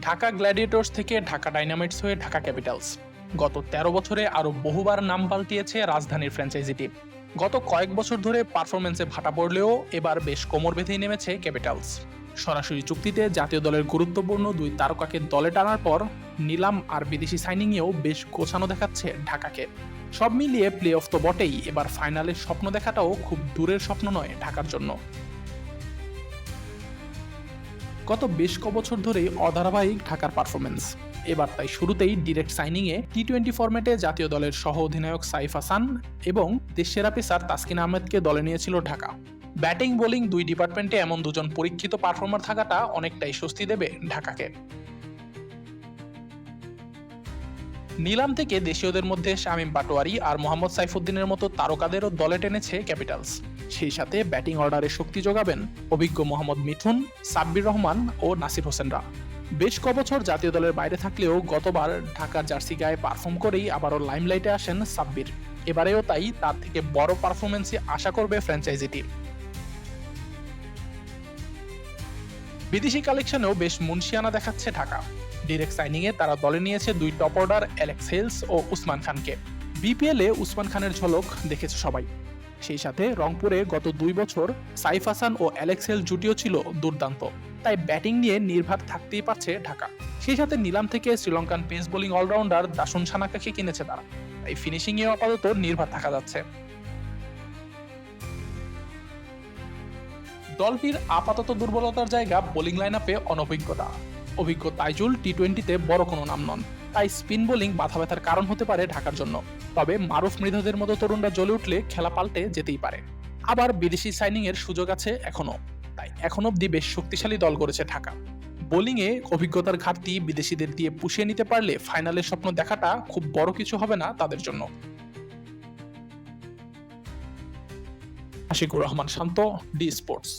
Dhaka Gladiators থেকে Dhaka Dynamites হয়ে Dhaka Capitals. গত ১৩ বছরে আরও বহুবার নাম পাল্টিয়েছে রাজধানীর ফ্র্যাঞ্চাইজিটি। গত কয়েক বছর ধরে পারফরমেন্সে ভাটা পড়লেও এবার বেশ কোমর বেঁধেই নেমেছে ক্যাপিটালস। সরাসরি চুক্তিতে জাতীয় দলের গুরুত্বপূর্ণ দুই তারকাকে দলে টানার পর নিলাম আর বিদেশি সাইনিংয়েও বেশ গোছানো দেখাচ্ছে ঢাকাকে। সব মিলিয়ে প্লে অফ তো বটেই, এবার ফাইনালের স্বপ্ন দেখাটাও খুব দূরের স্বপ্ন নয় ঢাকার জন্য। গত বেশ কবছর ধরেই অধারাবাহিক ঢাকার পারফরমেন্স। এবার তাই শুরুতেই ডিরেক্ট সাইনিংয়ে টি-20 ফরম্যাটে জাতীয় দলের সহ অধিনায়ক সাইফ হাসান এবং দেশসেরা পেসার তাসকিন আহমেদকে দলে নিয়েছিল ঢাকা। ব্যাটিং বোলিং দুই ডিপার্টমেন্টে এমন দুজন পরীক্ষিত পারফর্মার থাকাটা অনেকটাই স্বস্তি দেবে ঢাকাকে। নিলাম থেকে দেশীয়দের মধ্যে শামীম পাটোয়ারি আর মোহাম্মদ সাইফুদ্দিনের মতো তারকাদেরও দলে টেনেছে ক্যাপিটালস। সেই সাথে ব্যাটিং অর্ডারে শক্তি যোগাবেন অভিজ্ঞ মোহাম্মদ মিথুন, সাব্বির রহমান ও নাসির হোসেনরা। বেশ কবছর জাতীয় দলের বাইরে থাকলেও গতবার ঢাকার জার্সি গায়ে পারফর্ম করেই আবারও লাইমলাইটে আসেন সাব্বির। এবারেও তাই তার থেকে বড় পারফরমেন্সই আশা করবে ফ্র্যাঞ্চাইজিটি। বিদেশি কালেকশনেও বেশ মুনশিয়ানা দেখাচ্ছে ঢাকা। ডিরেক্ট সাইনিংয়ে তারা দলে নিয়েছে দুই টপ অর্ডার অ্যালেক্স হেলস ও উসমান খানকে। বিপিএলে উসমান খানের ঝলক দেখেছে সবাই। সেই সাথে রংপুরে গত ২ বছর সাইফ হাসান ও অ্যালেক্স হেলস জুটিও ছিল দুর্দান্ত। তাই ব্যাটিং নিয়ে নির্ভর থাকতেই পারছে ঢাকা। সেই সাথে নিলাম থেকে Sri Lankan pace bowling all rounder Dasun সানাকাকে কিনেছে তারা। তাই ফিনিশিংয়েও আপাতত নির্ভর থাকা যাচ্ছে। দলটির আপাতত দুর্বলতার জায়গা বোলিং লাইনআপে অনভিজ্ঞতা। অভিজ্ঞ তাইজুল টি-20তে বড় কোনো নাম নন, তাই স্পিন বোলিং বাধা ব্যথার কারণ হতে পারে ঢাকার জন্য। তবে মারুফ মৃধাদের মতো তরুণরা জ্বলে উঠলে খেলা পাল্টে যেতেই পারে। আবার বিদেশি সাইনিং এর সুযোগ আছে এখনো, তাই এখন অব্দি বেশ শক্তিশালী দল গড়েছে ঢাকা। বোলিংয়ে অভিজ্ঞতার ঘাটতি বিদেশিদের দিয়ে পুষিয়ে নিতে পারলে ফাইনালের স্বপ্ন দেখাটা খুব বড় কিছু হবে না তাদের জন্য। আশিকুর রহমান শান্ত, ডি স্পোর্টস।